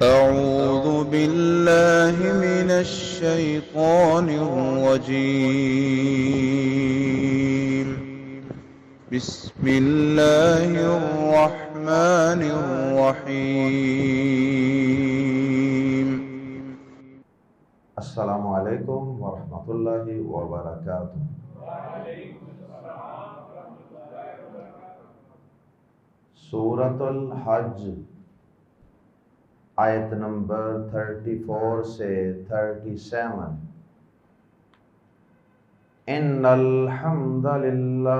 أعوذ بالله من الشيطان الرجيم. بسم الله الرحمن الرحيم. السلام علیکم ورحمۃ اللہ وبرکاتہ۔ سورۃ الحج آیت نمبر 34 سے 37۔ ان الحمد للہ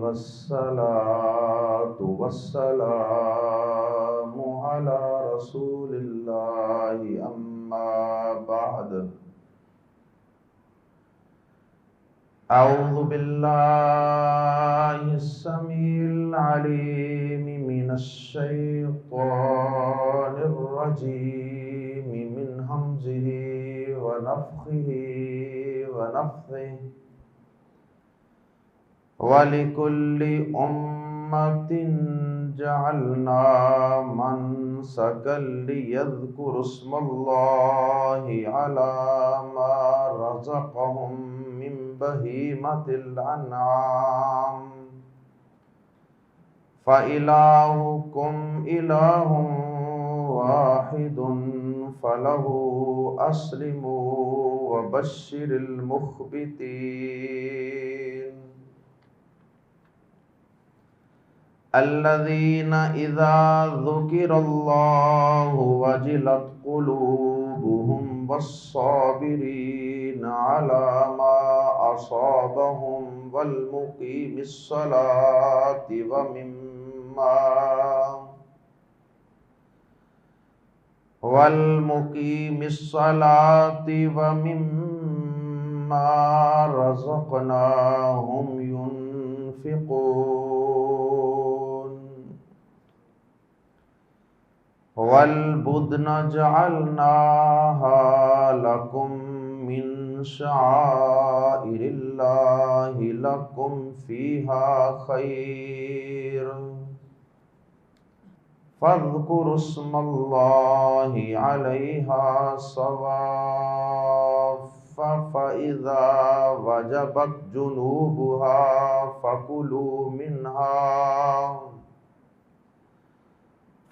والصلاۃ والسلام علی رسول اللہ اما بعد۔ اعوذ باللہ السمیع العلیم من الشیطان الرجیم من ہمزہ ونفخہ ونفثہ۔ وَلِكُلِّ أُمَّةٍ جَعَلْنَا مَنسَكًا لِيَذْكُرُوا اسْمَ اللَّهِ عَلَى مَا رَزَقَهُم مِّن بَهِيمَةِ الْأَنْعَامِ فَإِلَٰهُكُمْ إِلَٰهٌ وَاحِدٌ فَلَهُ أَسْلِمُوا وَبَشِّرِ الْمُخْبِتِينَ الذين إذا ذكر الله وجلت قلوبهم والصابرين على ما أصابهم والمقيم الصلاة ومما رزقناهم ينفقون۔ والبدن جعلناها لكم من شعائر الله لكم فيها خير فاذكروا اسم الله عليها صواف فإذا وجبت جنوبها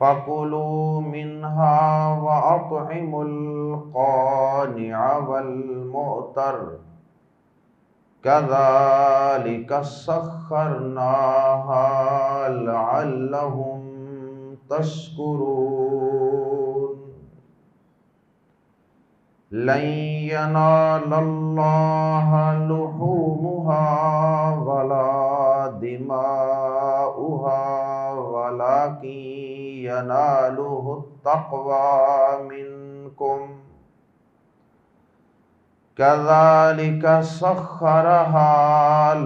فكلوا منها وأطعموا القانع والمعتر كذلك سخرناها لعلهم تشكرون۔ لن ينال الله لحومها ولا دماؤها ولكن يناله التقوى منكم كذلك سخرها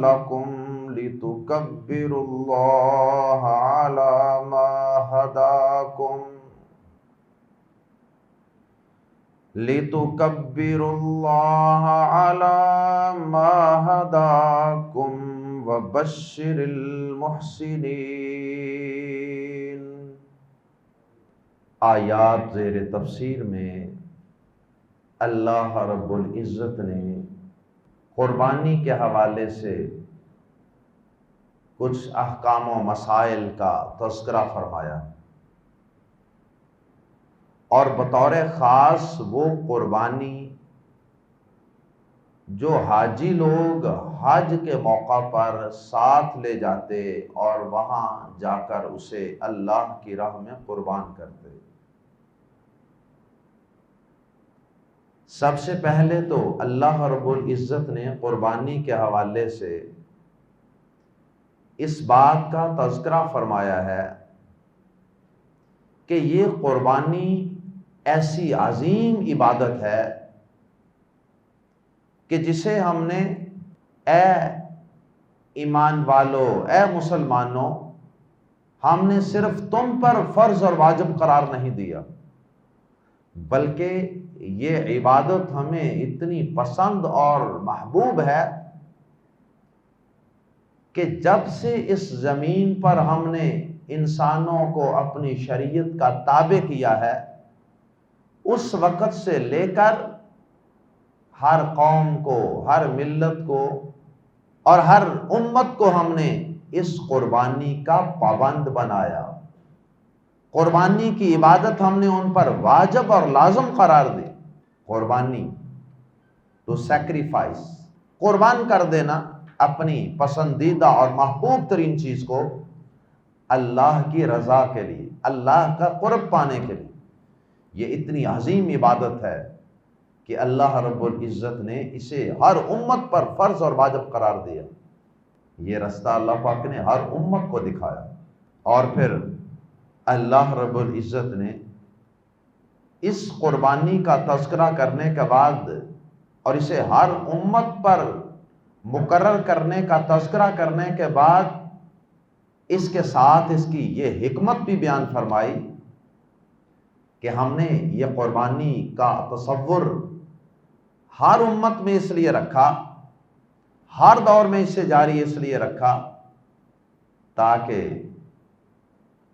لكم لتكبروا الله على ما هداكم وبشر المحسنین۔ آیات زیر تفسیر میں اللہ رب العزت نے قربانی کے حوالے سے کچھ احکام و مسائل کا تذکرہ فرمایا، اور بطور خاص وہ قربانی جو حاجی لوگ حج کے موقع پر ساتھ لے جاتے اور وہاں جا کر اسے اللہ کی راہ میں قربان کرتے۔ سب سے پہلے تو اللہ رب العزت نے قربانی کے حوالے سے اس بات کا تذکرہ فرمایا ہے کہ یہ قربانی ایسی عظیم عبادت ہے کہ جسے ہم نے اے ایمان والو، اے مسلمانوں، ہم نے صرف تم پر فرض اور واجب قرار نہیں دیا، بلکہ یہ عبادت ہمیں اتنی پسند اور محبوب ہے کہ جب سے اس زمین پر ہم نے انسانوں کو اپنی شریعت کا تابع کیا ہے، اس وقت سے لے کر ہر قوم کو، ہر ملت کو اور ہر امت کو ہم نے اس قربانی کا پابند بنایا۔ قربانی کی عبادت ہم نے ان پر واجب اور لازم قرار دی۔ قربانی ٹو سیکریفائس، قربان کر دینا اپنی پسندیدہ اور محبوب ترین چیز کو اللہ کی رضا کے لیے، اللہ کا قرب پانے کے لیے۔ یہ اتنی عظیم عبادت ہے کہ اللہ رب العزت نے اسے ہر امت پر فرض اور واجب قرار دیا۔ یہ رستہ اللہ پاک نے ہر امت کو دکھایا، اور پھر اللہ رب العزت نے اس قربانی کا تذکرہ کرنے کے بعد اور اسے ہر امت پر مقرر کرنے کا تذکرہ کرنے کے بعد اس کے ساتھ اس کی یہ حکمت بھی بیان فرمائی کہ ہم نے یہ قربانی کا تصور ہر امت میں اس لیے رکھا، ہر دور میں اس سے جاری اس لیے رکھا تاکہ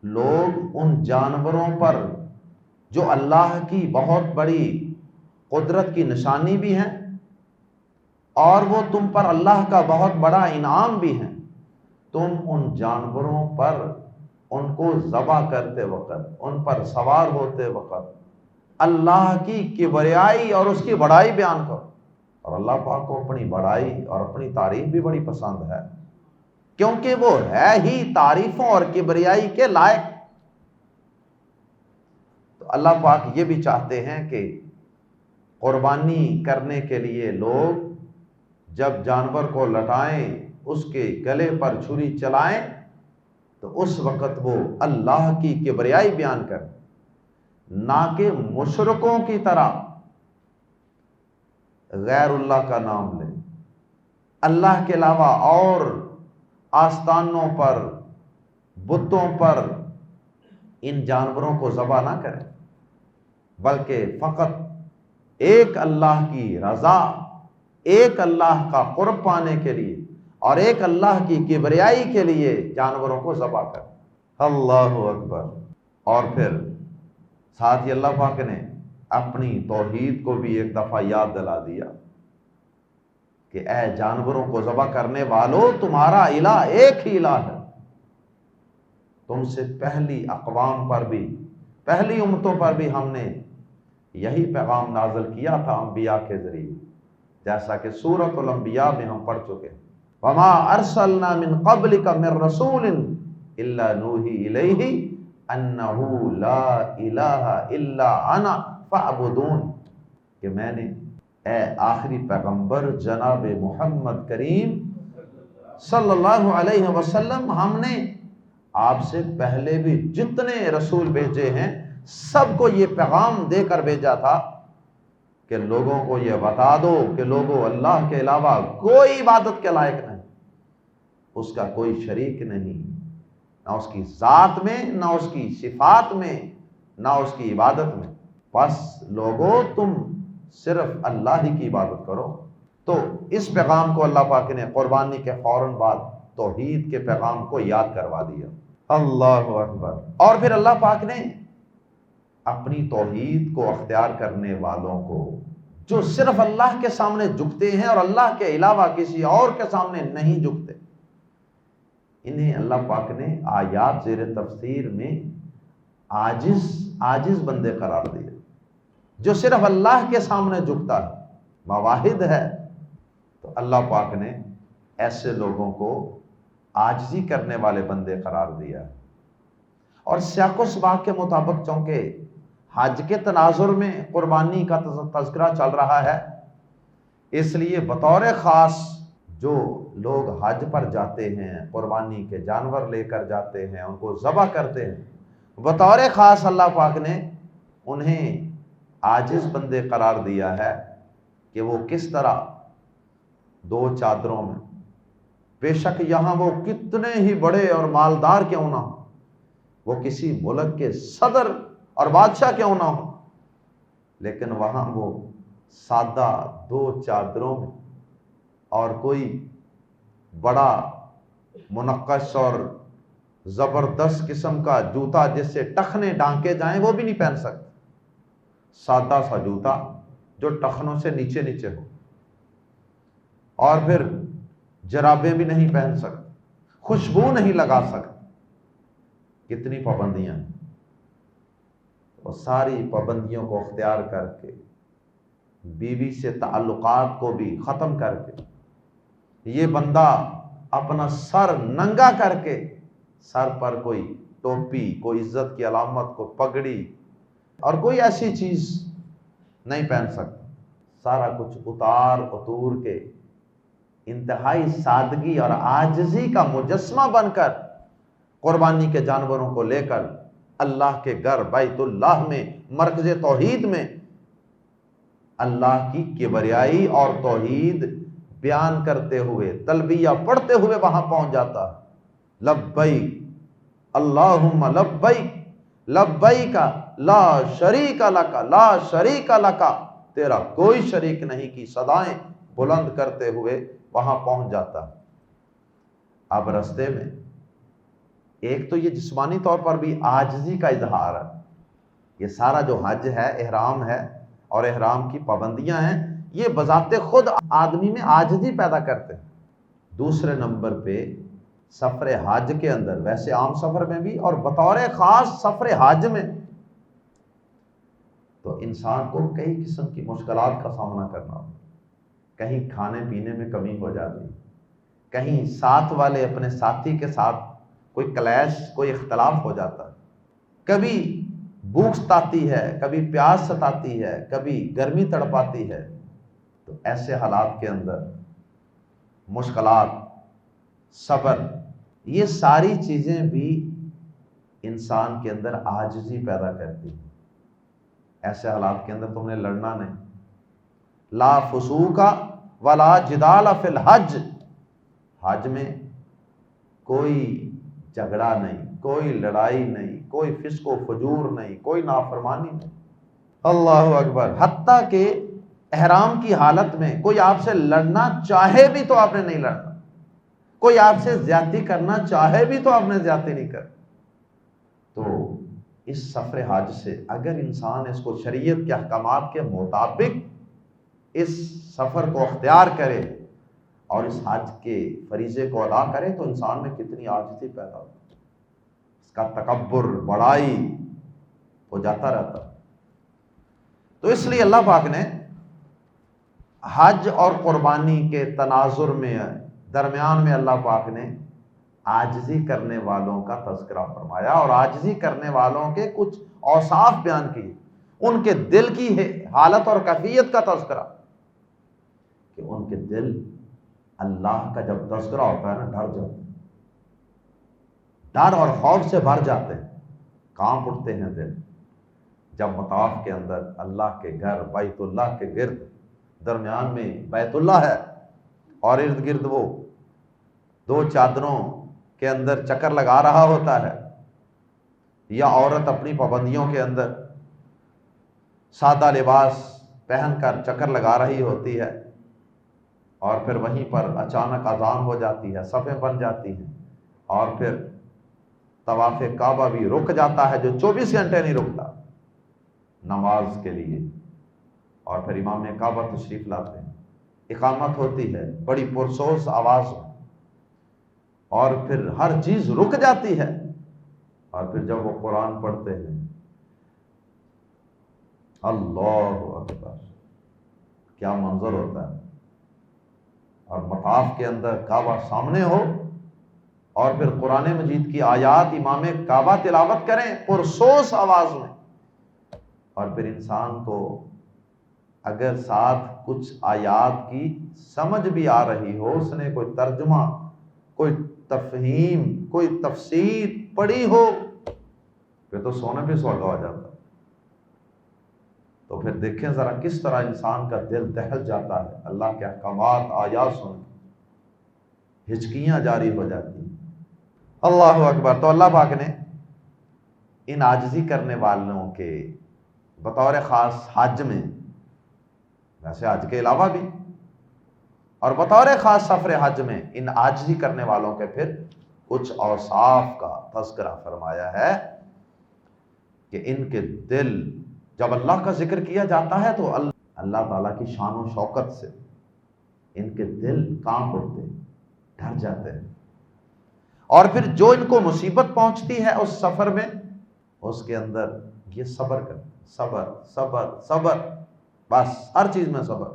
لوگ ان جانوروں پر جو اللہ کی بہت بڑی قدرت کی نشانی بھی ہیں اور وہ تم پر اللہ کا بہت بڑا انعام بھی ہیں، تم ان جانوروں پر ان کو ذبح کرتے وقت، ان پر سوار ہوتے وقت اللہ کی کبریائی اور اس کی بڑائی بیان کرو۔ اور اللہ پاک کو اپنی بڑائی اور اپنی تعریف بھی بڑی پسند ہے، کیونکہ وہ ہے ہی تعریفوں اور کبریائی کے لائق۔ تو اللہ پاک یہ بھی چاہتے ہیں کہ قربانی کرنے کے لیے لوگ جب جانور کو لٹائیں، اس کے گلے پر چھری چلائیں، تو اس وقت وہ اللہ کی کبریائی بیان کریں، نہ کہ مشرکوں کی طرح غیر اللہ کا نام لیں، اللہ کے علاوہ اور آستانوں پر، بتوں پر ان جانوروں کو ذبح نہ کریں، بلکہ فقط ایک اللہ کی رضا، ایک اللہ کا قرب پانے کے لیے اور ایک اللہ کی کبریائی کے لیے جانوروں کو ذبح کریں۔ اللہ اکبر۔ اور پھر ساتھ ہی اللہ پاک نے اپنی توحید کو بھی ایک دفعہ یاد دلا دیا کہ اے جانوروں کو ذبح کرنے والوں، تمہارا الہ ایک ہی الہ ہے۔ تم سے پہلی اقوام پر بھی، پہلی امتوں پر بھی ہم نے یہی پیغام نازل کیا تھا انبیاء کے ذریعے، جیسا کہ سورۃ الانبیاء میں ہم پڑھ چکے ہیں۔ وما ارسلنا من قبلک من رسول الا نوحی الیہ انہ لا الہ الا انا فاعبدون، کہ میں نے اے آخری پیغمبر جناب محمد کریم صلی اللہ علیہ وسلم، ہم نے آپ سے پہلے بھی جتنے رسول بھیجے ہیں سب کو یہ پیغام دے کر بھیجا تھا کہ لوگوں کو یہ بتا دو کہ لوگوں، اللہ کے علاوہ کوئی عبادت کے لائق نہیں، اس کا کوئی شریک نہیں، نہ اس کی ذات میں، نہ اس کی صفات میں، نہ اس کی عبادت میں، بس لوگوں تم صرف اللہ ہی کی عبادت کرو۔ تو اس پیغام کو اللہ پاک نے قربانی کے فوراً بعد توحید کے پیغام کو یاد کروا دیا۔ اللہ اکبر۔ اور پھر اللہ پاک نے اپنی توحید کو اختیار کرنے والوں کو، جو صرف اللہ کے سامنے جھکتے ہیں اور اللہ کے علاوہ کسی اور کے سامنے نہیں جھکتے، انہیں اللہ پاک نے آیات زیر تفسیر میں عاجز بندے قرار دیے۔ جو صرف اللہ کے سامنے جھکتا ہے، مواحد ہے، تو اللہ پاک نے ایسے لوگوں کو عاجزی کرنے والے بندے قرار دیا ہے۔ اور سیاق و سباق کے مطابق چونکہ حج کے تناظر میں قربانی کا تذکرہ چل رہا ہے، اس لیے بطور خاص جو لوگ حج پر جاتے ہیں، قربانی کے جانور لے کر جاتے ہیں، ان کو ذبح کرتے ہیں، بطور خاص اللہ پاک نے انہیں عاجز بندے قرار دیا ہے کہ وہ کس طرح دو چادروں میں، بے شک یہاں وہ کتنے ہی بڑے اور مالدار کیوں نہ ہوں، وہ کسی ملک کے صدر اور بادشاہ کیوں نہ ہوں، لیکن وہاں وہ سادہ دو چادروں میں اور کوئی بڑا منقش اور زبردست قسم کا جوتا جس سے ٹخنے ڈانکے جائیں وہ بھی نہیں پہن سکتے، سادہ سا جوتا جو ٹخنوں سے نیچے نیچے ہو، اور پھر جرابیں بھی نہیں پہن سکتے، خوشبو نہیں لگا سکتے، کتنی پابندیاں ہیں۔ وہ ساری پابندیوں کو اختیار کر کے، بیوی سے تعلقات کو بھی ختم کر کے، یہ بندہ اپنا سر ننگا کر کے، سر پر کوئی ٹوپی، کوئی عزت کی علامت، کوئی پگڑی اور کوئی ایسی چیز نہیں پہن سکتا، سارا کچھ اتار اتور کے انتہائی سادگی اور عاجزی کا مجسمہ بن کر قربانی کے جانوروں کو لے کر اللہ کے گھر بیت اللہ میں، مرکز توحید میں اللہ کی کبریائی اور توحید بیان کرتے ہوئے، تلبیہ پڑھتے ہوئے وہاں پہنچ جاتا ہے۔ لبیک اللہم لبیک لبیک لا شریک لک لا شریک لک، تیرا کوئی شریک نہیں کی صدائیں بلند کرتے ہوئے وہاں پہنچ جاتا ہے۔ اب رستے میں ایک تو یہ جسمانی طور پر بھی عاجزی کا اظہار ہے، یہ سارا جو حج ہے، احرام ہے اور احرام کی پابندیاں ہیں، یہ بذات خود آدمی میں عاجزی پیدا کرتے ہیں۔ دوسرے نمبر پہ سفر حج کے اندر، ویسے عام سفر میں بھی اور بطور خاص سفر حج میں، تو انسان کو کئی قسم کی مشکلات کا سامنا کرنا ہوتا، کہیں کھانے پینے میں کمی ہو جاتی، کہیں ساتھ والے اپنے ساتھی کے ساتھ کوئی کلیش، کوئی اختلاف ہو جاتا ہے، کبھی بھوک ستاتی ہے، کبھی پیاس ستاتی ہے، کبھی گرمی تڑپاتی ہے۔ تو ایسے حالات کے اندر مشکلات، صبر، یہ ساری چیزیں بھی انسان کے اندر عاجزی پیدا کرتی ہیں۔ ایسے حالات کے اندر تم نے لڑنا نہیں۔ لا فسوق ولا جدال فی الحج، حج میں کوئی جھگڑا نہیں، کوئی لڑائی نہیں، کوئی فسق و فجور نہیں، کوئی نافرمانی نہیں۔ اللہ اکبر۔ حتیٰ کہ احرام کی حالت میں کوئی آپ سے لڑنا چاہے بھی تو آپ نے نہیں لڑنا، کوئی آپ سے زیادتی کرنا چاہے بھی تو آپ نے زیادتی نہیں کرنا۔ تو اس سفر حج سے اگر انسان اس کو شریعت کے احکامات کے مطابق اس سفر کو اختیار کرے اور اس حج کے فریضے کو ادا کرے تو انسان میں کتنی عاجزی پیدا ہوتی ہے، اس کا تکبر، بڑائی ہو جاتا رہتا۔ تو اس لیے اللہ پاک نے حج اور قربانی کے تناظر میں، درمیان میں، اللہ پاک نے عاجزی کرنے والوں کا تذکرہ فرمایا اور عاجزی کرنے والوں کے کچھ اوصاف بیان کیے، ان کے دل کی حالت اور کیفیت کا تذکرہ، کہ ان کے دل اللہ کا جب تذکرہ ہوتا ہے نا، ڈر جاتے ہیں، ڈر اور خوف سے بھر جاتے ہیں، کانپ اٹھتے ہیں دل، جب مطاف کے اندر اللہ کے گھر بیت اللہ کے گرد، درمیان میں بیت اللہ ہے اور ارد گرد وہ دو چادروں کے اندر چکر لگا رہا ہوتا ہے، یا عورت اپنی پابندیوں کے اندر سادہ لباس پہن کر چکر لگا رہی ہوتی ہے، اور پھر وہیں پر اچانک اذان ہو جاتی ہے، صفیں بن جاتی ہیں، اور پھر طواف کعبہ بھی رک جاتا ہے، جو 24 گھنٹے نہیں رکتا نماز کے لیے، اور پھر امام کعبہ تشریف لاتے ہیں، اقامت ہوتی ہے بڑی پرسوز آواز میں، اور پھر ہر چیز رک جاتی ہے، اور پھر جب وہ قرآن پڑھتے ہیں، اللہ اکبر، کیا منظر ہوتا ہے، اور مطاف کے اندر کعبہ سامنے ہو اور پھر قرآن مجید کی آیات امام کعبہ تلاوت کریں پرسوس آواز میں، اور پھر انسان کو اگر ساتھ کچھ آیات کی سمجھ بھی آ رہی ہو، اس نے کوئی ترجمہ، کوئی تفہیم، کوئی تفسیر پڑھی ہو، پھر تو سونے پہ سوگا ہو جاتا۔ تو پھر دیکھیں ذرا کس طرح انسان کا دل دہل جاتا ہے، اللہ کے احکامات، آیات سن کے ہچکیاں جاری ہو جاتی ہیں۔ اللہ اکبر۔ تو اللہ پاک نے ان عاجزی کرنے والوں کے بطور خاص حج میں، ویسے حج کے علاوہ بھی، اور بطور خاص سفر حج میں ان عاجزی کرنے والوں کے پھر کچھ اوصاف کا تذکرہ فرمایا ہے کہ ان کے دل، جب اللہ کا ذکر کیا جاتا ہے تو اللہ تعالیٰ کی شان و شوکت سے ان کے دل کانپ اٹھتے ہیں، ڈر جاتے ہیں، اور پھر جو ان کو مصیبت پہنچتی ہے اس سفر میں، اس کے اندر یہ صبر کر، صبر صبر صبر، بس ہر چیز میں صبر۔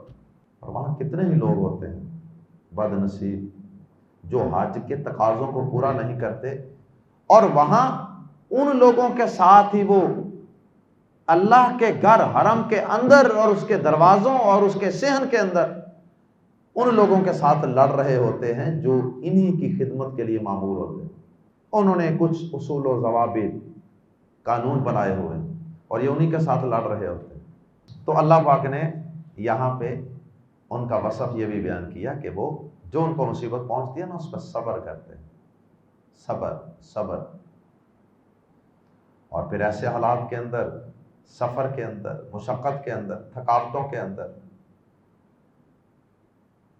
اور وہاں کتنے ہی لوگ ہوتے ہیں بد نصیب جو حج کے تقاضوں کو پورا نہیں کرتے، اور وہاں ان لوگوں کے ساتھ ہی وہ اللہ کے گھر حرم کے اندر اور اس کے دروازوں اور اس کے صحن کے اندر ان لوگوں کے ساتھ لڑ رہے ہوتے ہیں جو انہی کی خدمت کے لیے مامور ہوتے ہیں۔ انہوں نے کچھ اصول و ضوابط، قانون بنائے ہوئے ہیں اور یہ انہی کے ساتھ لڑ رہے ہوتے ہیں۔ تو اللہ پاک نے یہاں پہ ان کا وصف یہ بھی بیان کیا کہ وہ جو ان کو مصیبت پہنچتی ہے نا اس پر صبر کرتے ہیں، صبر صبر۔ اور پھر ایسے حالات کے اندر، سفر کے اندر، مشقت کے اندر، تھکاوٹوں کے اندر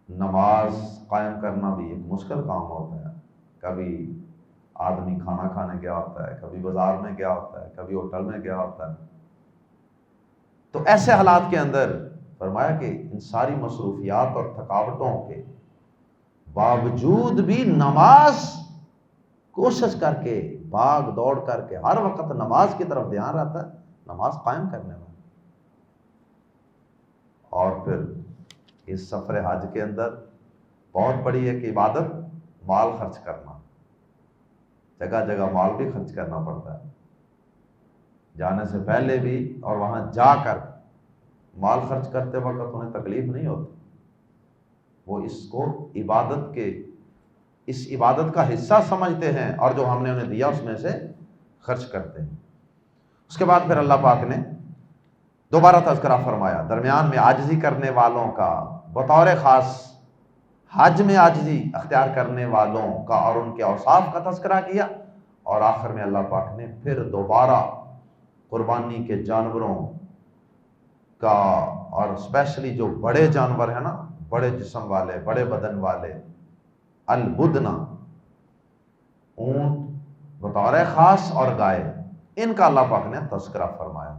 نماز قائم کرنا بھی ایک مشکل کام ہوتا ہے۔ کبھی آدمی کھانا کھانے گیا ہوتا ہے، کبھی بازار میں گیا ہوتا ہے، کبھی ہوٹل میں گیا ہوتا ہے۔ تو ایسے حالات کے اندر فرمایا کہ ان ساری مصروفیات اور تھکاوٹوں کے باوجود بھی نماز، کوشش کر کے، بھاگ دوڑ کر کے ہر وقت نماز کی طرف دھیان رہتا ہے، نماز قائم کرنے میں۔ اور پھر اس سفر حج کے اندر بہت بڑی ایک عبادت مال خرچ کرنا، جگہ جگہ مال بھی خرچ کرنا پڑتا ہے، جانے سے پہلے بھی اور وہاں جا کر مال خرچ کرتے وقت انہیں تکلیف نہیں ہوتی، وہ اس کو عبادت کے، اس عبادت کا حصہ سمجھتے ہیں اور جو ہم نے انہیں دیا اس میں سے خرچ کرتے ہیں۔ اس کے بعد پھر اللہ پاک نے دوبارہ تذکرہ فرمایا درمیان میں عاجزی کرنے والوں کا، بطور خاص حج میں عاجزی اختیار کرنے والوں کا اور ان کے اوصاف کا تذکرہ کیا، اور آخر میں اللہ پاک نے پھر دوبارہ قربانی کے جانوروں کا، اور اسپیشلی جو بڑے جانور ہیں نا، بڑے جسم والے، بڑے بدن والے، البدنا، اونٹ بطور خاص اور گائے، ان کا اللہ پاک نے تذکرہ فرمایا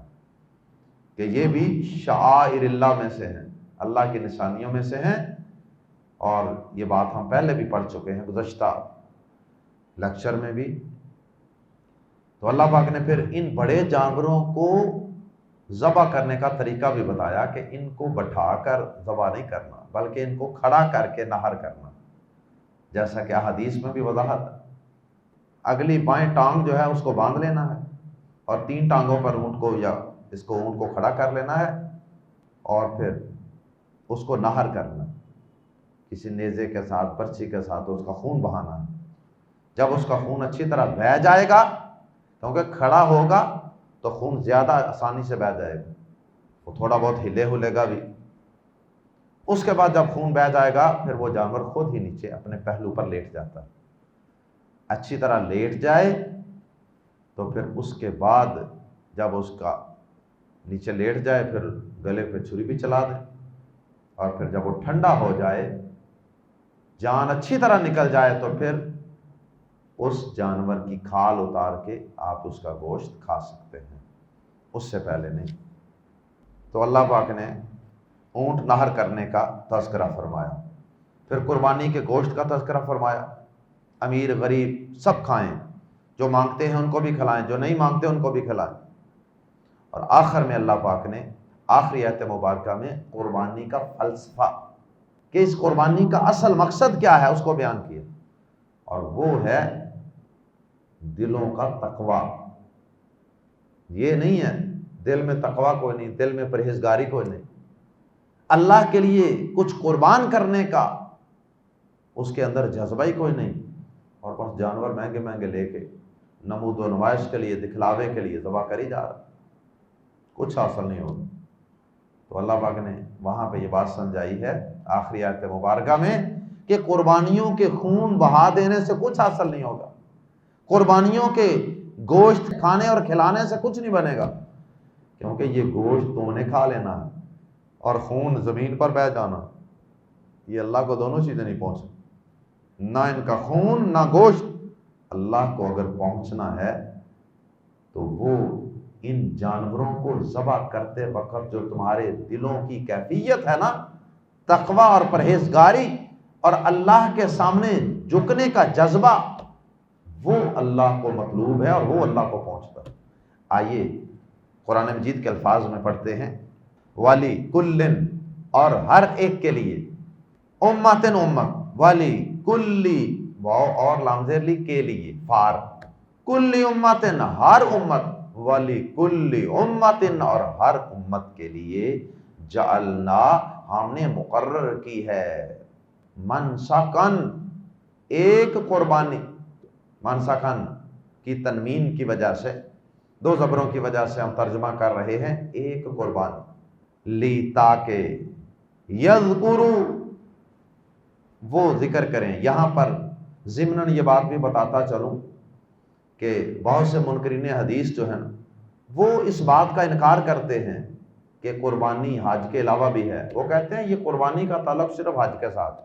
کہ یہ بھی شعائر اللہ میں سے ہیں، اللہ کی نشانیوں میں سے ہیں۔ اور یہ بات ہم پہلے بھی پڑھ چکے ہیں گزشتہ لیکچر میں بھی۔ تو اللہ پاک نے پھر ان بڑے جانوروں کو ذبح کرنے کا طریقہ بھی بتایا کہ ان کو بٹھا کر ذبح نہیں کرنا بلکہ ان کو کھڑا کر کے نہر کرنا، جیسا کہ حدیث میں بھی وضاحت ہے۔ اگلی بائیں ٹانگ جو ہے اس کو باندھ لینا ہے اور 3 ٹانگوں پر اونٹ کو یا اس کو اونٹ کو کھڑا کر لینا ہے، اور پھر اس کو نہر کرنا، کسی نیزے کے ساتھ، برچھی کے ساتھ اس کا خون بہانا ہے۔ جب اس کا خون اچھی طرح بہہ جائے گا، کیونکہ کھڑا ہوگا تو خون زیادہ آسانی سے بہہ جائے گا، وہ تھوڑا بہت ہلے ہلے گا بھی۔ اس کے بعد جب خون بہہ جائے گا پھر وہ جانور خود ہی نیچے اپنے پہلو پر لیٹ جاتا ہے، اچھی طرح لیٹ جائے تو پھر اس کے بعد جب اس کا نیچے لیٹ جائے پھر گلے پہ چھری بھی چلا دیں، اور پھر جب وہ ٹھنڈا ہو جائے، جان اچھی طرح نکل جائے، تو پھر اس جانور کی کھال اتار کے آپ اس کا گوشت کھا سکتے ہیں، اس سے پہلے نہیں۔ تو اللہ پاک نے اونٹ نہر کرنے کا تذکرہ فرمایا، پھر قربانی کے گوشت کا تذکرہ فرمایا، امیر غریب سب کھائیں، جو مانگتے ہیں ان کو بھی کھلائیں، جو نہیں مانگتے ان کو بھی کھلائیں۔ اور آخر میں اللہ پاک نے آخری آیت مبارکہ میں قربانی کا فلسفہ، کہ اس قربانی کا اصل مقصد کیا ہے، اس کو بیان کیا، اور وہ ہے دلوں کا تقوی۔ یہ نہیں ہے دل میں تقوی کوئی نہیں، دل میں پرہیزگاری کوئی نہیں، اللہ کے لیے کچھ قربان کرنے کا اس کے اندر جذبہ ہی کوئی نہیں، اور بس جانور مہنگے مہنگے لے کے نمود و نمائش کے لیے، دکھلاوے کے لیے ذبح کری جا رہا، کچھ حاصل نہیں ہوگا۔ تو اللہ پاک نے وہاں پہ یہ بات سمجھائی ہے آخری آیت مبارکہ میں کہ قربانیوں کے خون بہا دینے سے کچھ حاصل نہیں ہوگا، قربانیوں کے گوشت کھانے اور کھلانے سے کچھ نہیں بنے گا، کیونکہ یہ گوشت تم نے کھا لینا ہے اور خون زمین پر بہہ جانا، یہ اللہ کو دونوں چیزیں نہیں پہنچیں، نہ ان کا خون نہ گوشت اللہ کو اگر پہنچنا ہے تو وہ ان جانوروں کو ذبح کرتے وقت جو تمہارے دلوں کی کیفیت ہے نا، تقوی اور پرہیزگاری اور اللہ کے سامنے جھکنے کا جذبہ، وہ اللہ کو مطلوب ہے اور وہ اللہ کو پہنچتا ہے۔ آئیے قرآن مجید کے الفاظ میں پڑھتے ہیں، والی کلن، اور ہر ایک کے لیے، امتن امت، والی کلی، واو اور لام زیر لی کے لیے، فار، کلی امتن ہر امت، والی کلی امتن اور ہر امت کے لیے، جعلنا ہم نے مقرر کی ہے، منسکن ایک قربانی، منسکن کی تنوین کی وجہ سے، دو زبروں کی وجہ سے ہم ترجمہ کر رہے ہیں ایک قربانی، لی تاکہ، یذکروا وہ ذکر کریں۔ یہاں پر ضمناً یہ بات بھی بتاتا چلوں کہ بہت سے منکرین حدیث جو ہیں وہ اس بات کا انکار کرتے ہیں کہ قربانی حج کے علاوہ بھی ہے۔ وہ کہتے ہیں یہ قربانی کا تعلق صرف حج کے ساتھ،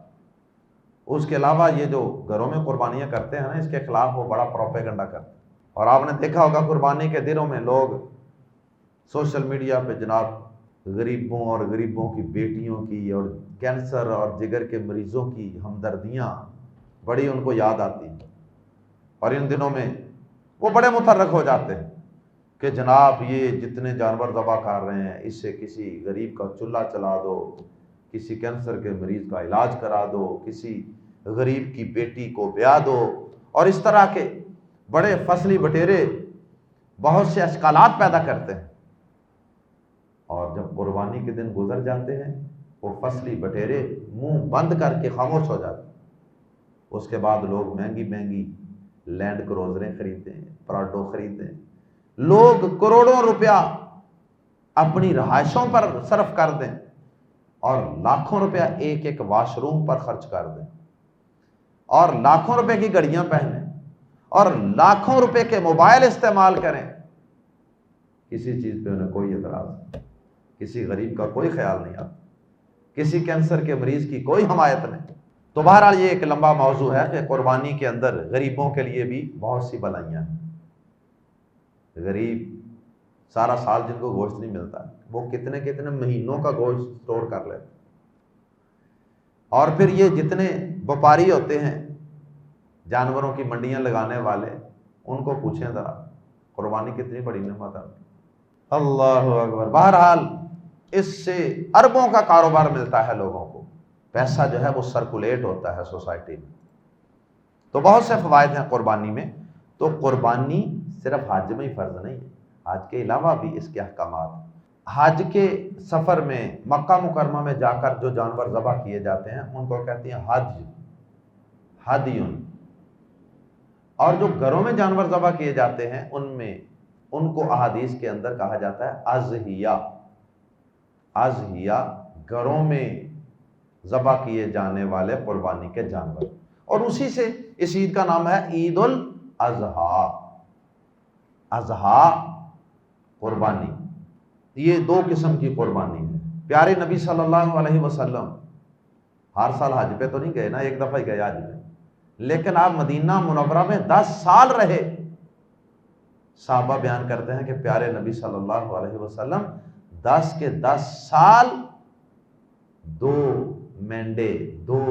اس کے علاوہ یہ جو گھروں میں قربانیاں کرتے ہیں نا، اس کے خلاف وہ بڑا پروپیگنڈا کرتے ہیں۔ اور آپ نے دیکھا ہوگا قربانی کے دنوں میں لوگ سوشل میڈیا پہ جناب غریبوں اور غریبوں کی بیٹیوں کی اور کینسر اور جگر کے مریضوں کی ہمدردیاں بڑی ان کو یاد آتی ہیں، اور ان دنوں میں وہ بڑے متحرک ہو جاتے ہیں کہ جناب یہ جتنے جانور ذبح کر رہے ہیں اس سے کسی غریب کا چولہا چلا دو، کسی کینسر کے مریض کا علاج کرا دو، کسی غریب کی بیٹی کو بیاہ دو، اور اس طرح کے بڑے فصلی بٹیرے بہت سے اشکالات پیدا کرتے ہیں۔ اور جب قربانی کے دن گزر جاتے ہیں وہ فصلی بٹیرے منہ بند کر کے خاموش ہو جاتے ہیں۔ اس کے بعد لوگ مہنگی مہنگی لینڈ کروزریں خریدتے ہیں، پراڈو خریدتے ہیں، لوگ کروڑوں روپیہ اپنی رہائشوں پر صرف کر دیں اور لاکھوں روپیہ ایک ایک واش روم پر خرچ کر دیں، اور لاکھوں روپے کی گھڑیاں پہنیں اور لاکھوں روپے کے موبائل استعمال کریں، کسی چیز پہ انہیں کوئی اعتراض نہیں، کسی غریب کا کوئی خیال نہیں آتا، کسی کینسر کے مریض کی کوئی حمایت نہیں۔ تو بہرحال یہ ایک لمبا موضوع ہے کہ قربانی کے اندر غریبوں کے لیے بھی بہت سی بھلائیاں ہیں۔ غریب سارا سال جن کو گوشت نہیں ملتا وہ کتنے کتنے مہینوں کا گوشت سٹور کر لیتے، اور پھر یہ جتنے وپاری ہوتے ہیں جانوروں کی منڈیاں لگانے والے، ان کو پوچھیں ذرا قربانی کتنی بڑی نعمت ہے۔ اللہ اکبر۔ بہرحال اس سے اربوں کا کاروبار ملتا ہے لوگوں کو، پیسہ جو ہے وہ سرکولیٹ ہوتا ہے سوسائٹی میں۔ تو بہت سے فوائد ہیں قربانی میں۔ تو قربانی صرف حج میں ہی فرض نہیں ہے، حج کے علاوہ بھی اس کے احکامات ہیں۔ حج کے سفر میں مکہ مکرمہ میں جا کر جو جانور ذبح کیے جاتے ہیں ان کو کہتے ہیں حج، ہدیون، اور جو گھروں میں جانور ذبح کیے جاتے ہیں ان کو احادیث کے اندر کہا جاتا ہے اضحیہ۔ اضحیہ گھروں میں ذبح کیے جانے والے قربانی کے جانور، اور اسی سے اس عید کا نام ہے عید الاضحیٰ۔ اضحیٰ قربانی، یہ دو قسم کی قربانی ہے۔ پیارے نبی صلی اللہ علیہ وسلم ہر سال حج پہ تو نہیں گئے نا، ایک دفعہ ہی گئے حج پہ، لیکن آپ مدینہ منورہ میں 10 سال رہے۔ صحابہ بیان کرتے ہیں کہ پیارے نبی صلی اللہ علیہ وسلم 10 کے 10 سال 2 مینڈے، 2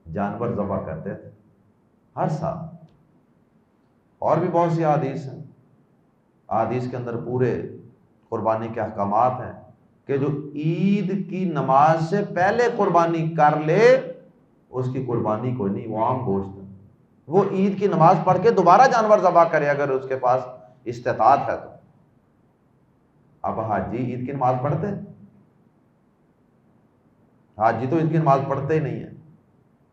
جانور ذبح کرتے تھے ہر سال۔ اور بھی بہت سی احادیث ہیں، احادیث کے اندر پورے قربانی کے احکامات ہیں کہ جو عید کی نماز سے پہلے قربانی کر لے اس کی قربانی کوئی نہیں، وہ عام گوشت ہے۔ وہ عید کی نماز پڑھ کے دوبارہ جانور ذبح کرے اگر اس کے پاس استطاعت ہے تو۔ اب حاجی عید کی نماز پڑھتے ہیں؟ حاجی تو عید کی نماز پڑھتے ہی نہیں ہیں۔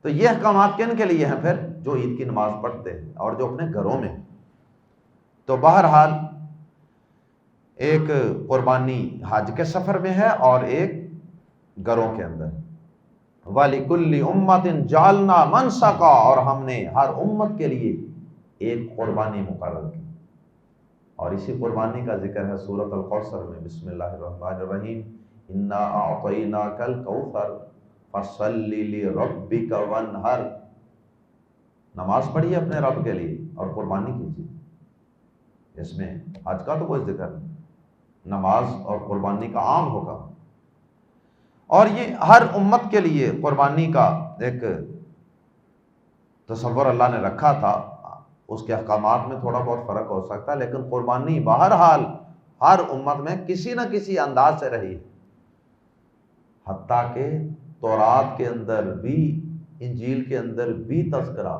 تو یہ احکامات کن کے لیے ہیں پھر؟ جو عید کی نماز پڑھتے ہیں اور جو اپنے گھروں میں۔ تو بہرحال ایک قربانی حج کے سفر میں ہے اور ایک گھروں کے اندر۔ وَلِكُلِّ أُمَّةٍ جَعَلْنَا مَنْسَكًا، اور ہم نے ہر امت کے لیے ایک قربانی مقرر کی، اور اسی قربانی کا ذکر ہے سورۃ الکوثر میں۔ بسم اللہ الرحمن الرحیم، اِنَّا أَعْطَيْنَاكَ الْكَوْثَرَ فَصَلِّ لِرَبِّكَ وَانْحَرْ۔ نماز پڑھیے اپنے رب کے لیے اور قربانی کیجیے، اس میں حج کا تو کوئی ذکر نہیں، نماز اور قربانی کا عام ہوگا۔ اور یہ ہر امت کے لیے قربانی کا ایک تصور اللہ نے رکھا تھا، اس کے احکامات میں تھوڑا بہت فرق ہو سکتا ہے، لیکن قربانی بہرحال ہر امت میں کسی نہ کسی انداز سے رہی ہے، حتیٰ کہ تورات کے اندر بھی، انجیل کے اندر بھی تذکرہ،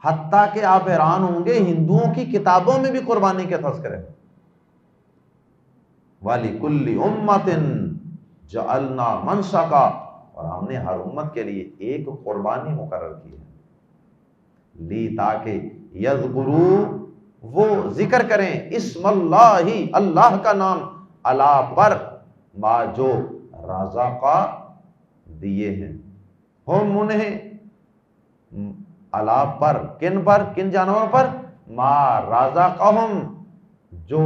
حتیٰ کہ آپ حیران ہوں گے ہندوؤں کی کتابوں میں بھی قربانی کے تذکرے، وَلِكُلِّ أُمَّةٍ جَعَلْنَا مَنْسَكًا، اور ہم نے ہر امت کے لیے ایک قربانی مقرر کی ہے، لی تاکہ یذکروا، وہ ذکر کریں، اسم اللہ، اللہ کا نام، علی پر، ما جو رزقا دیے ہیں، ہم انہیں، علی پر، کن جانوروں پر، ما رزقہم، جو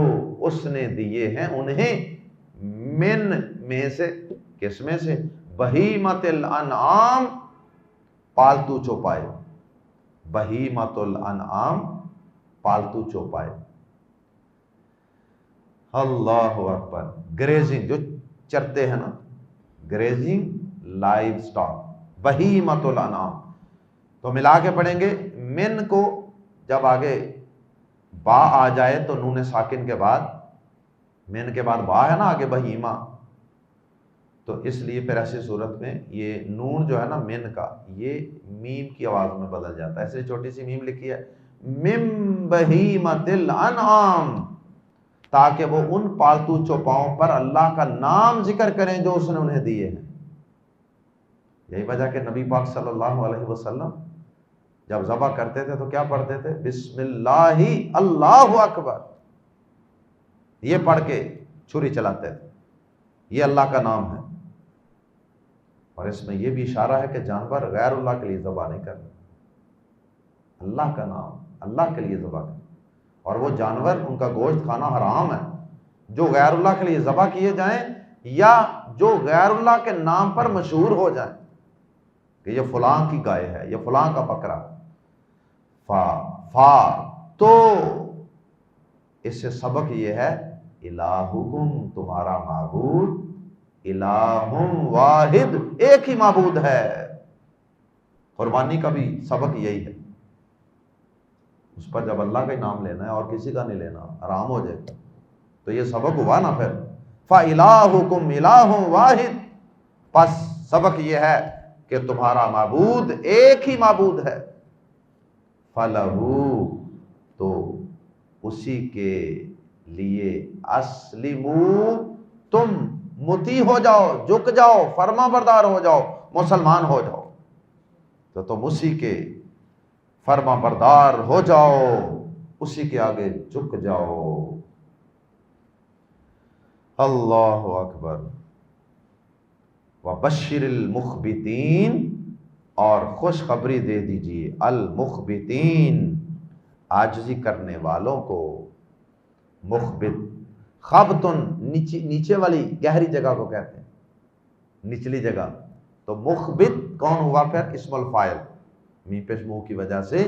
اس نے دیے ہیں انہیں، من میں سے، کس میں سے، بہیمۃ الانعام، پالتو چوپائے، بہیمۃ الانعام، پالتو چوپائے، اللہ اکبر، گریزنگ، جو چرتے ہیں نا، گریزنگ لائیو سٹاک، بہیمۃ الانعام، تو ملا کے پڑھیں گے، من کو جب آگے با آ جائے تو نون ساکن کے بعد، من کے بعد با ہے نا آگے بہیمہ، تو اس لیے پھر ایسی صورت میں یہ نون جو ہے نا من کا، یہ میم کی آواز میں بدل جاتا ہے، ایسے چھوٹی سی میم لکھی ہے، من بہیمۃ الانعام، تاکہ وہ ان پالتو چوپاؤں پر اللہ کا نام ذکر کریں جو اس نے انہیں دیے ہیں۔ یہی وجہ کہ نبی پاک صلی اللہ علیہ وسلم جب ذبح کرتے تھے تو کیا پڑھتے تھے؟ بسم اللہ اللہ اکبر، یہ پڑھ کے چھری چلاتے تھے، یہ اللہ کا نام ہے، اور اس میں یہ بھی اشارہ ہے کہ جانور غیر اللہ کے لیے ذبح نہیں کرنا، اللہ کا نام، اللہ کے لیے ذبح کرنا، اور وہ جانور، ان کا گوشت کھانا حرام ہے جو غیر اللہ کے لیے ذبح کیے جائیں یا جو غیر اللہ کے نام پر مشہور ہو جائیں کہ یہ فلاں کی گائے ہے، یہ فلاں کا بکرا، تو اس سے سبق یہ ہے، الہکم، تمہارا معبود، الہ واحد، ایک ہی معبود ہے۔ قربانی کا بھی سبق یہی ہے، اس پر جب اللہ کا ہی نام لینا ہے اور کسی کا نہیں لینا، حرام ہو جائے، تو یہ سبق ہوا نا پھر، فَإِلَٰهُكُمْ إِلَٰهٌ وَاحِدٌ، پس سبق یہ ہے کہ تمہارا معبود ایک ہی معبود ہے، فَلَهُ، تو اسی کے لیے، اسلموا، تم مطیع ہو جاؤ، جھک جاؤ، فرما بردار ہو جاؤ، مسلمان ہو جاؤ، تو تم اسی کے فرما بردار ہو جاؤ، اسی کے آگے جھک جاؤ، اللہ اکبر۔ وَبَشِّرِ الْمُخْبِتِينَ، اور خوشخبری دے دیجیے، المخبتین، عاجزی کرنے والوں کو، مخبت، خبتن، نیچے والی گہری جگہ کو کہتے ہیں، نچلی جگہ، تو مخبت کون ہوا پھر؟ اسم الفاعل، میم پیش منہ کی وجہ سے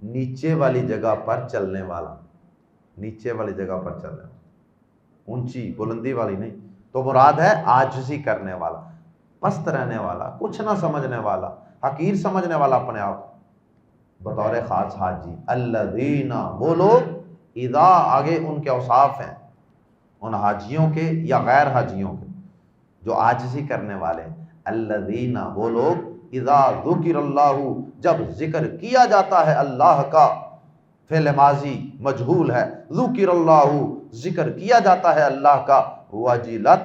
نیچے والی جگہ پر چلنے والا، نیچے والی جگہ پر چلنے والا، اونچی بلندی والی نہیں، تو مراد ہے عاجزی کرنے والا، پست رہنے والا، کچھ نہ سمجھنے والا، حقیر سمجھنے والا اپنے آپ، بطور خاص حاجی، الذین، وہ لوگ، اذا، آگے ان کے اوصاف ہیں، ان حاجیوں کے یا غیر حاجیوں کے جو عاجزی کرنے والے ہیں، الذین، وہ لوگ، اذا ذکر اللہ، جب ذکر کیا جاتا ہے اللہ کا، فعل ماضی مجہول ہے، ذکر اللہ، ذکر کیا جاتا ہے اللہ کا، وجلت،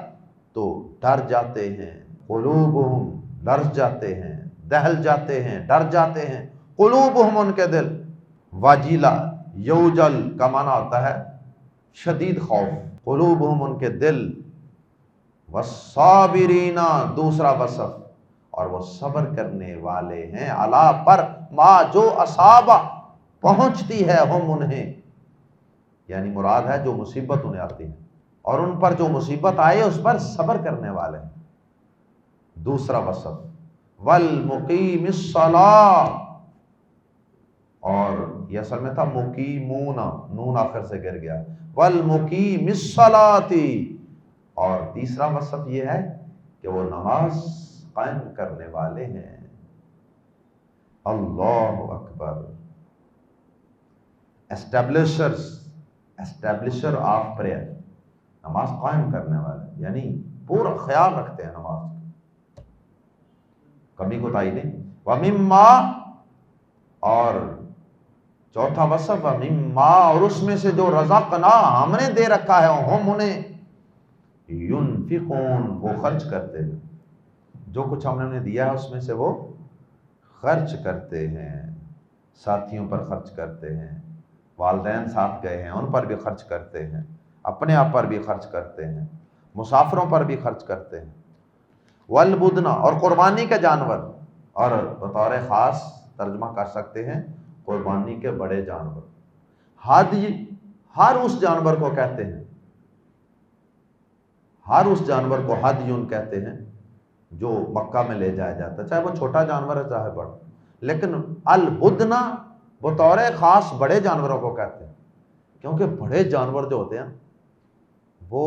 تو ڈر جاتے ہیں، قلوبہم، لرز جاتے ہیں، دہل جاتے ہیں، ڈر جاتے ہیں، قلوبہم، ان کے دل، وجلہ، یوجل کا معنی ہوتا ہے شدید خوف، قلوبہم، ان کے دل، والصابرین، دوسرا وصف، اور وہ صبر کرنے والے ہیں، علی پر، ما، جو اصابہ، پہنچتی ہے، ہم انہیں، یعنی مراد ہے جو مصیبت انہیں آتی ہے، اور ان پر جو مصیبت آئے اس پر صبر کرنے والے ہیں، دوسرا وصف، والمقیم الصلاۃ، اور یہ اصل میں تھا مقیمون، نون آخر سے گر گیا، والمقیم الصلاۃ، اور تیسرا وصف یہ ہے کہ وہ نماز قائم کرنے والے ہیں۔ اللہ اکبر، اسٹیبلشر آف پریئر، نماز قائم کرنے والے، یعنی پورا خیال رکھتے ہیں نماز، کبھی کوتاہی نہیں۔ وَمِمَّا، اور چوتھا وصف وَمِمَّا، اور اس میں سے جو رزقنا، ہم نے دے رکھا ہے، ہم انہیں ينفقون، وہ خرچ کرتے ہیں، جو کچھ ہم نے انہیں دیا ہے اس میں سے وہ خرچ کرتے ہیں، ساتھیوں پر خرچ کرتے ہیں، والدین ساتھ گئے ہیں ان پر بھی خرچ کرتے ہیں، اپنے آپ پر بھی خرچ کرتے ہیں، مسافروں پر بھی خرچ کرتے ہیں۔ والبدن، اور قربانی کے جانور، اور بطور خاص ترجمہ کر سکتے ہیں قربانی کے بڑے جانور۔ ہدی، ہر اس جانور کو کہتے ہیں، ہر اس جانور کو ہدیون کہتے ہیں جو مکہ میں لے جایا جاتا ہے، چاہے وہ چھوٹا جانور ہے چاہے بڑا، لیکن البدنا بطور خاص بڑے جانوروں کو کہتے ہیں، کیونکہ بڑے جانور جو ہوتے ہیں وہ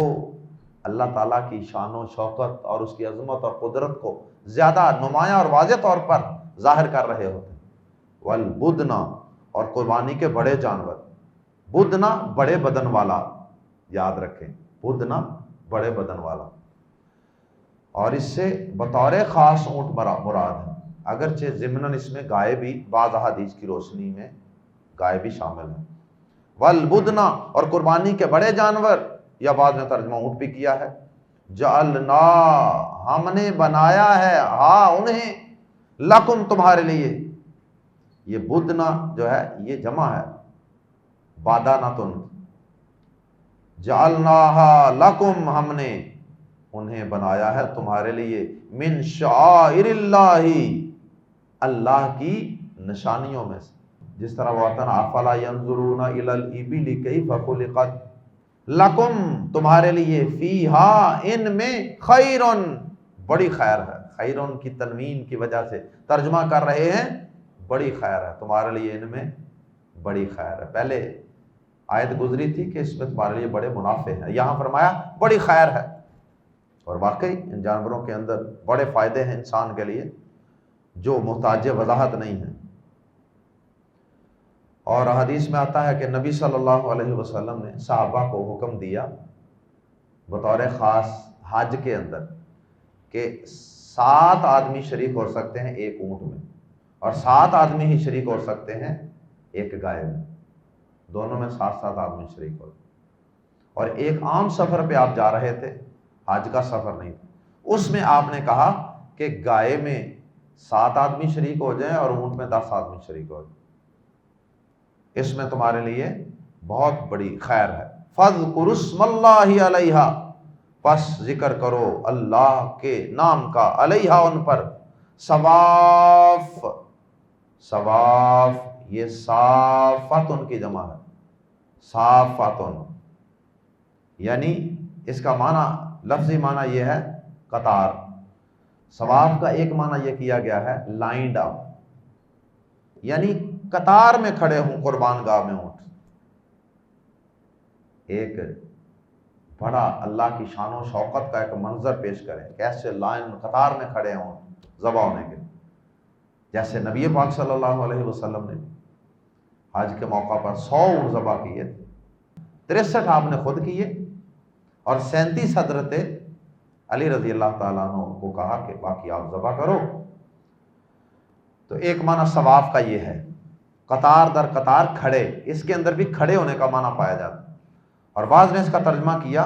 اللہ تعالیٰ کی شان و شوکت اور اس کی عظمت اور قدرت کو زیادہ نمایاں اور واضح طور پر ظاہر کر رہے ہوتے ہیں۔ والبدنا، اور قربانی کے بڑے جانور، بدنا بڑے بدن والا، یاد رکھیں بدنا بڑے بدن والا، اور اس سے بطور خاص اونٹ مراد ہے، اگرچہ ضمناً اس میں گائے بھی بعض احادیث کی روشنی میں گائے بھی شامل ہے۔ والبدنا، اور قربانی کے بڑے جانور، یا بعض نے ترجمہ اونٹ بھی کیا ہے۔ جعلنا، ہم نے بنایا ہے، ہاں انہیں، لکم تمہارے لیے، یہ بدنا جو ہے یہ جمع ہے، بادانتن، جعلناہا لکم، ہم نے انہیں بنایا ہے تمہارے لیے، من شعائر اللہ، اللہ کی نشانیوں میں سے، جس طرح وہ آتا ہے افلا ينظرون الى الابل کیف خلقت، لکم تمہارے لیے، فیہا ان میں، خیرن بڑی خیر ہے، خیرن کی تنوین کی وجہ سے ترجمہ کر رہے ہیں بڑی خیر ہے تمہارے لیے، ان میں بڑی خیر ہے۔ پہلے آیت گزری تھی کہ اس میں تمہارے لیے بڑے منافع ہیں، یہاں فرمایا بڑی خیر ہے، اور واقعی ان جانوروں کے اندر بڑے فائدے ہیں انسان کے لیے جو محتاج وضاحت نہیں ہیں۔ اور حدیث میں آتا ہے کہ نبی صلی اللہ علیہ وسلم نے صحابہ کو حکم دیا بطور خاص حج کے اندر کہ 7 آدمی شریک ہو سکتے ہیں ایک اونٹ میں، اور 7 آدمی ہی شریک ہو سکتے ہیں ایک گائے میں، دونوں میں 7 آدمی شریک ہو۔ اور ایک عام سفر پہ آپ جا رہے تھے، حج کا سفر نہیں تھا، اس میں آپ نے کہا کہ گائے میں 7 آدمی شریک ہو جائیں اور اونٹ میں 10 آدمی شریک ہو جائیں، اس میں تمہارے لیے بہت بڑی خیر ہے۔ فَاذْكُرُوا اسْمَ اللَّهِ عَلَيْهَا، پس ذکر کرو اللہ کے نام کا، علیہا ان پر، صواف، صواف یہ صافاتن کی جمع ہے، صافاتن، یعنی اس کا معنی، لفظی معنی یہ ہے قطار، صواف کا ایک معنی یہ کیا گیا ہے لائنڈ اپ، یعنی قطار میں کھڑے ہوں قربان گاہ میں اونٹ، ایک بڑا اللہ کی شان و شوقت کا ایک منظر پیش کریں، کیسے لائن قطار میں کھڑے ہوں ذبح ہونے کے، جیسے نبی پاک صلی اللہ علیہ وسلم نے حج کے موقع پر 100 اونٹ ذبح کیے، 63 آپ نے خود کیے، اور 37 حضرت علی رضی اللہ تعالیٰ عنہ کو کہا کہ باقی آپ ذبح کرو۔ تو ایک معنی ثواف کا یہ ہے، قطار در قطار کھڑے، اس کے اندر بھی کھڑے ہونے کا معنی پایا جاتا ہے، اور بعض نے اس کا ترجمہ کیا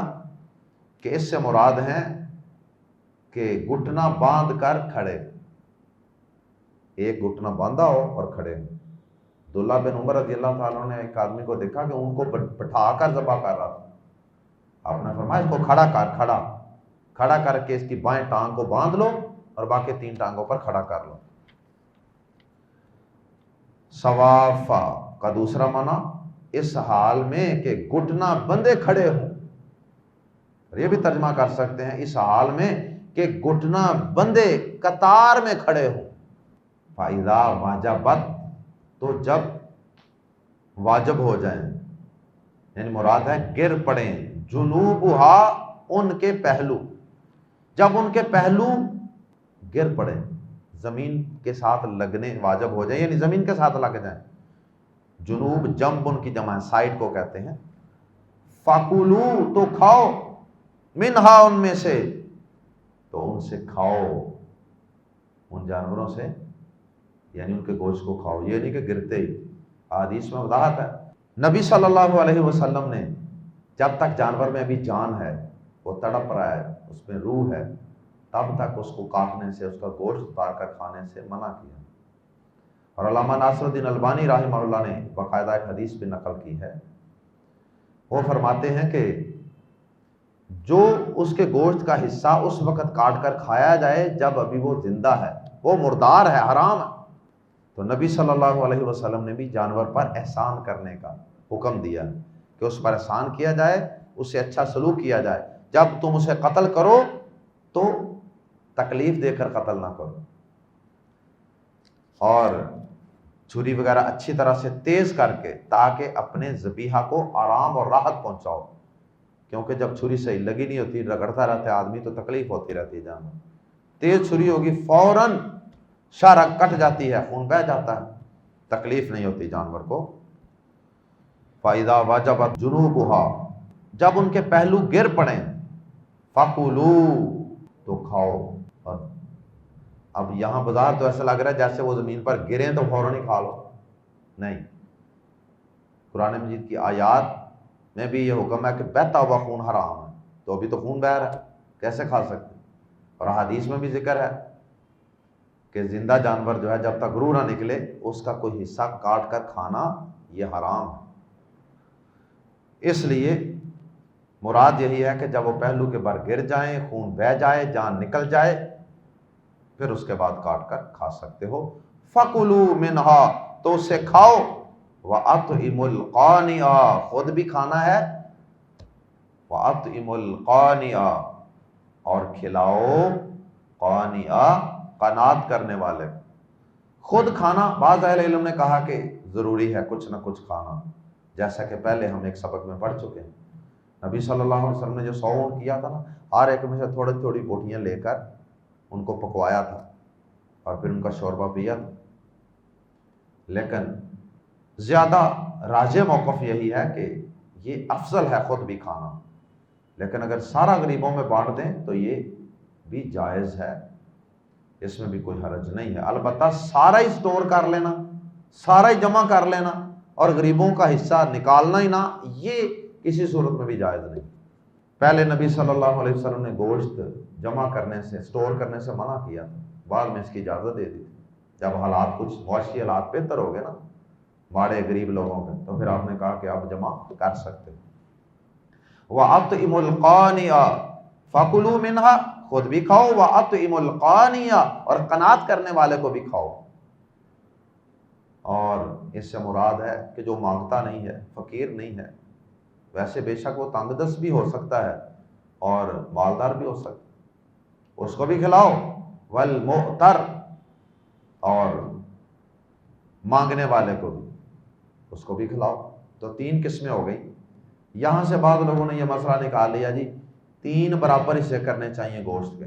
کہ اس سے مراد ہیں کہ گھٹنا باندھ کر کھڑے، ایک گھٹنا باندھا ہو اور کھڑے ہو۔ عبداللہ بن عمر رضی اللہ تعالیٰ نے ایک آدمی کو دیکھا کہ ان کو بٹھا کر ذبح کر رہا تھا، آپ نے فرمایا اس کو کھڑا کر کے اس کی بائیں ٹانگ کو باندھ لو اور باقی 3 ٹانگوں پر کھڑا کر لو۔ صوافا کا دوسرا معنی اس حال میں کہ گھٹنا بندے کھڑے ہوں، اور یہ بھی ترجمہ کر سکتے ہیں اس حال میں کہ گھٹنا بندے قطار میں کھڑے ہوں۔ فَإِذَا وَجَبَتْ، تو جب واجب ہو جائیں، یعنی مراد ہے گر پڑیں، جنوبہا ان کے پہلو، جب ان کے پہلو گر پڑیں، زمین کے ساتھ لگنے واجب ہو جائیں، یعنی زمین کے ساتھ لگ جائیں. جنوب جنب ان کی جمع ہے، سائڈ کو کہتے ہیں. فَكُلُوا تو کھاؤ، منہا ان میں سے، تو ان سے کھاؤ، ان جانوروں سے، یعنی ان کے گوشت کو کھاؤ، یہ نہیں کہ گرتے ہی. حدیث میں وضاحت ہے، نبی صلی اللہ علیہ وسلم نے جب تک جانور میں ابھی جان ہے، وہ تڑپ رہا ہے، اس میں روح ہے، تب تک اس کو کاٹنے سے، اس کا گوشت اتار کر کھانے سے منع کیا. اور علامہ ناصر الدین البانی رحمہ اللہ نے باقاعدہ ایک حدیث بھی نقل کی ہے. وہ فرماتے ہیں کہ جو اس کے گوشت کا حصہ اس وقت کاٹ کر کھایا جائے جب ابھی وہ زندہ ہے، وہ مردار ہے، حرام ہے. تو نبی صلی اللہ علیہ وسلم نے بھی جانور پر احسان کرنے کا حکم دیا کہ اس پر احسان کیا جائے، اس سے اچھا سلوک کیا جائے. جب تم اسے قتل کرو تو تکلیف دے کر قتل نہ کرو، اور چھری وغیرہ اچھی طرح سے تیز کر کے، تاکہ اپنے ذبیحہ کو آرام اور راحت پہنچاؤ. کیونکہ جب چھری صحیح لگی نہیں ہوتی، رگڑتا رہتا ہے آدمی، تو تکلیف ہوتی رہتی ہے جانور. تیز چھری ہوگی، فوراً شارہ کٹ جاتی ہے، خون بہہ جاتا ہے، تکلیف نہیں ہوتی جانور کو. فَإِذَا وَجَبَتْ جُنُوبُهَا جب ان کے پہلو گر پڑیں، فَكُلُوا تو کھاؤ. اور اب یہاں بظاہر تو ایسا لگ رہا ہے جیسے وہ زمین پر گریں تو فوراً ہی کھا لو، نہیں. قرآن مجید کی آیات میں بھی یہ حکم ہے کہ بہتا ہوا خون حرام ہے، تو ابھی تو خون بہہ رہا ہے، کیسے کھا سکتے؟ اور حدیث میں بھی ذکر ہے کہ زندہ جانور جو ہے جب تک روح نہ نکلے، اس کا کوئی حصہ کاٹ کر کھانا یہ حرام ہے. اس لیے مراد یہی ہے کہ جب وہ پہلو کے بر گر جائیں، خون بہہ جائے، جان نکل جائے، پھر اس کے بعد کاٹ کر کھا سکتے ہو. فَكُلُوا مِنْهَا تو اسے کھاؤ، وَأَطْعِمُوا الْقَانِعَ خود بھی کھانا ہے، وَأَطْعِمُوا الْقَانِعَ اور کھلاؤ، قانع قناعت کرنے والے. خود کھانا، بعض اہل علم نے کہا کہ ضروری ہے کچھ نہ کچھ کھانا، جیسا کہ پہلے ہم ایک سبق میں پڑھ چکے ہیں. نبی صلی اللہ علیہ وسلم نے جو 100 اونٹ کیا تھا نا، ہر ایک میں سے تھوڑی تھوڑی بوٹیاں لے کر ان کو پکوایا تھا اور پھر ان کا شوربہ پیا تھا. لیکن زیادہ راجح موقف یہی ہے کہ یہ افضل ہے خود بھی کھانا، لیکن اگر سارا غریبوں میں بانٹ دیں تو یہ بھی جائز ہے، اس میں بھی کوئی حرج نہیں ہے. البتہ سارا ہی سٹور کر لینا، سارا ہی جمع کر لینا اور غریبوں کا حصہ نکالنا ہی نہ، یہ کسی صورت میں بھی جائز نہیں. پہلے نبی صلی اللہ علیہ وسلم نے گوشت جمع کرنے سے، سٹور کرنے سے منع کیا تھا، بعد میں اس کی اجازت دے دی تھی. جب حالات کچھ معاشی حالات بہتر ہو گئے نا ماڑے غریب لوگوں کے، تو پھر آپ نے کہا کہ آپ جمع کر سکتے. وَأَطْعِمُوا الْقَانِعَ فَكُلُوا مِنْهَا خود بھی کھاؤ، وَأَطْعِمُوا الْقَانِعَ اور قناعت کرنے والے کو بھی کھاؤ. اور اس سے مراد ہے کہ جو مانگتا نہیں ہے، فقیر نہیں ہے، ویسے بے شک وہ تنگ دست بھی ہو سکتا ہے اور مالدار بھی ہو سکتا ہے، اس کو بھی کھلاؤ. والمؤتر اور مانگنے والے کو بھی، اس کو بھی کھلاؤ. تو 3 قسمیں ہو گئی. یہاں سے بعض لوگوں نے یہ مسئلہ نکال لیا جی 3 برابر حصے کرنے چاہیے گوشت کے،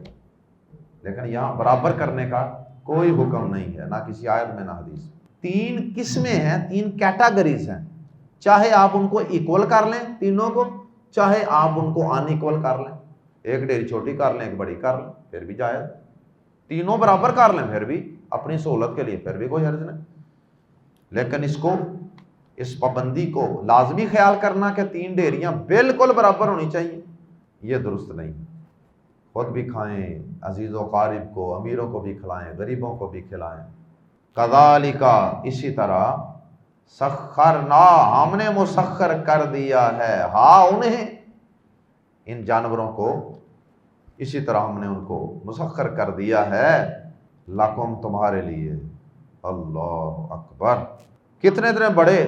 لیکن یہاں برابر کرنے کا کوئی حکم نہیں ہے، نہ کسی آیت میں نہ حدیث. 3 قسمیں ہیں، 3 کیٹاگریز ہیں، چاہے آپ ان کو ایکول کر لیں تینوں کو، چاہے آپ ان کو ان ایکول کر لیں، ایک ڈیری چھوٹی کر لیں، ایک بڑی کر لیں، پھر بھی جائز. تینوں برابر کر لیں پھر بھی اپنی سہولت کے لیے، پھر بھی کوئی حرج نہیں. لیکن اس پابندی کو لازمی خیال کرنا کہ 3 ڈیریاں بالکل برابر ہونی چاہیے، یہ درست نہیں. خود بھی کھائیں، عزیز و قارب کو، امیروں کو بھی کھلائیں، غریبوں کو بھی کھلائیں. کذالک اسی طرح سخرنا ہم نے مسخر کر دیا ہے، ہاں انہیں، ان جانوروں کو اسی طرح ہم نے ان کو مسخر کر دیا ہے، لکم تمہارے لیے. اللہ اکبر. کتنے اتنے بڑے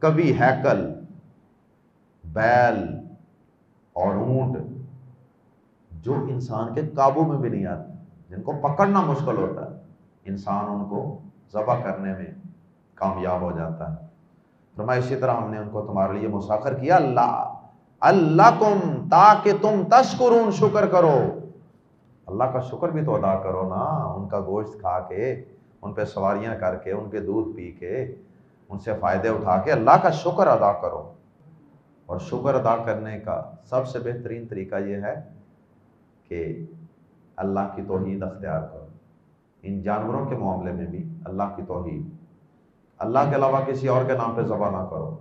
کبھی ہیکل، بیل اور اونٹ جو انسان کے قابو میں بھی نہیں آتے، جن کو پکڑنا مشکل ہوتا ہے، انسان ان کو ذبح کرنے میں کامیاب ہو جاتا ہے. فرمایا اسی طرح ہم نے ان کو تمہارے لیے مسخر کیا لعلکم تاکہ تم تشکرون شکر کرو. اللہ کا شکر بھی تو ادا کرو نا، ان کا گوشت کھا کے، ان پہ سواریاں کر کے، ان کے دودھ پی کے، ان سے فائدے اٹھا کے اللہ کا شکر ادا کرو. اور شکر ادا کرنے کا سب سے بہترین طریقہ یہ ہے کہ اللہ کی توحید اختیار کرو. ان جانوروں کے معاملے میں بھی اللہ کی توحید، اللہ کے علاوہ کسی اور کے نام پہ ذبح نہ کرو.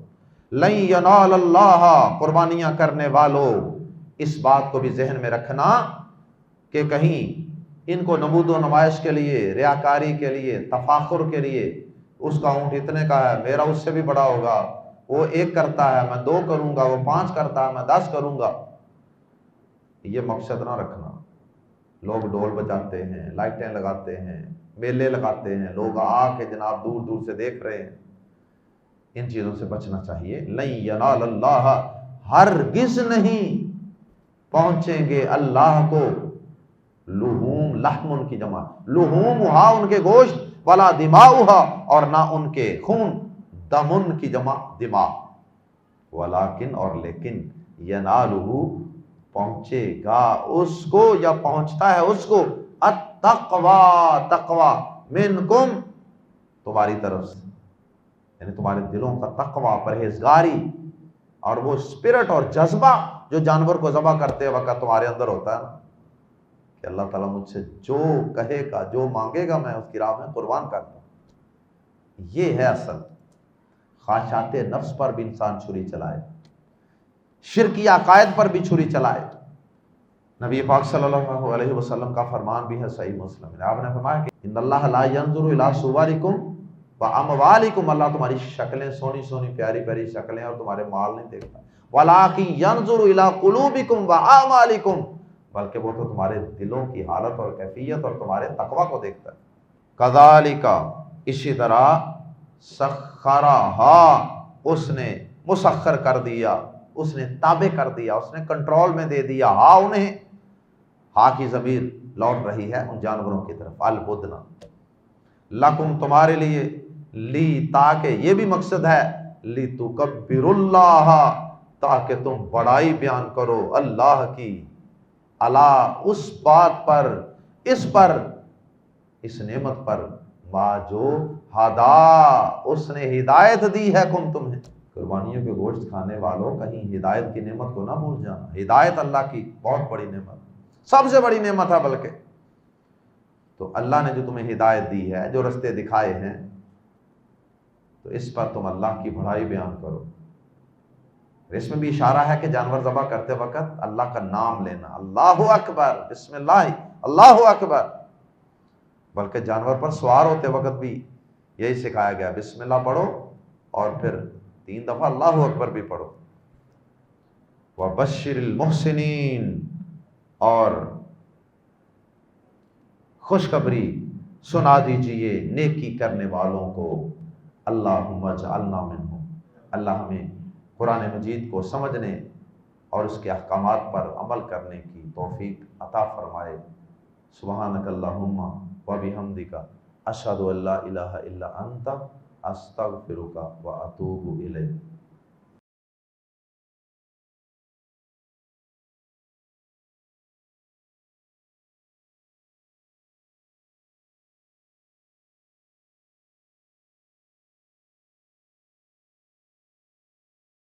لن ینال اللہ، قربانیاں کرنے والوں اس بات کو بھی ذہن میں رکھنا کہ کہیں ان کو نمود و نمائش کے لیے، ریاکاری کے لیے، تفاخر کے لیے، اس کا اونٹ اتنے کا ہے میرا اس سے بھی بڑا ہوگا، وہ 1 کرتا ہے میں 2 کروں گا، وہ 5 کرتا ہے میں 10 کروں گا، یہ مقصد نہ رکھنا. لوگ ڈول بجاتے ہیں، لائٹیں لگاتے ہیں، میلے لگاتے ہیں، لوگ آ کے جناب دور دور سے دیکھ رہے ہیں. ان چیزوں سے بچنا چاہیے. لن ینال اللہ، ہرگز نہیں پہنچیں گے اللہ کو، لحوم، لحم ان کی جمع، لحومھا ان کے گوشت، ولا دماؤھا اور نہ ان کے خون، دمن کی جمع دماغ، ولیکن اور لیکن، ینالہ پہنچے گا اس کو یا پہنچتا ہے اس کو، التقوی تقوی، منکم تمہاری طرف سے، یعنی تمہارے دلوں کا تقوی، پرہیزگاری، اور وہ اسپرٹ اور جذبہ جو جانور کو ذبح کرتے وقت تمہارے اندر ہوتا ہے نا، کہ اللہ تعالیٰ مجھ سے جو کہے گا، جو مانگے گا میں اس کی راہ میں قربان کر دوں. یہ ہے اصل. خواہشات نفس پر بھی انسان چھری چلائے، شرکی عقائد پر بھی چھری چلائے. نبی پاک صلی اللہ علیہ وسلم کا فرمان بھی ہے صحیح مسلم میں، آپ نے فرمایا کہ ان اللہ لا ينظر الى صورکم واموالکم، اللہ تمہاری شکلیں، سونی سونی پیاری پیاری شکلیں اور تمہارے مال نہیں دیکھتا، ولکن ينظر الى قلوبکم واعمالکم، بلکہ وہ تو تمہارے دلوں کی حالت اور کیفیت اور تمہارے تقوی کو دیکھتا ہے. کذالک، اسی طرح، سخرہا، اس نے مسخر کر دیا، اس نے تابع کر دیا، اس نے کنٹرول میں دے دیا، ہاں انہیں، ہاں کی ضمیر لوٹ رہی ہے ان جانوروں کی طرف، البدنا، لکم تمہارے لیے، لی تاکہ، یہ بھی مقصد ہے، لتکبروا اللہ تاکہ تم بڑائی بیان کرو اللہ کی، اللہ اس بات پر، اس پر، اس نعمت پر، ما جو ہدا اس نے ہدایت دی ہے کم تمہیں. قربانیوں کے گوشت کھانے والوں کہیں ہدایت کی نعمت کو نہ بھول جانا. ہدایت اللہ کی بہت بڑی نعمت، سب سے بڑی نعمت ہے بلکہ. تو اللہ نے جو تمہیں ہدایت دی ہے، جو رستے دکھائے ہیں، تو اس پر تم اللہ کی بڑائی بیان کرو. اس میں بھی اشارہ ہے کہ جانور ذبح کرتے وقت اللہ کا نام لینا، اللہ اکبر، بسم اللہ، اللہ اکبر. بلکہ جانور پر سوار ہوتے وقت بھی یہی سکھایا گیا، بسم اللہ پڑھو اور پھر 3 دفعہ اللہ اکبر بھی پڑھو. وَبَشِّرِ الْمُحْسِنِينَ، اور خوشخبری سنا دیجئے نیکی کرنے والوں کو. اللہم اجعلنا منہم، اللہ ہمیں قرآن مجید کو سمجھنے اور اس کے احکامات پر عمل کرنے کی توفیق عطا فرمائے. سبحانک اللہم وبحمدک، اشہد ان لا الہ الا انت، استغفرک واتوب الیک.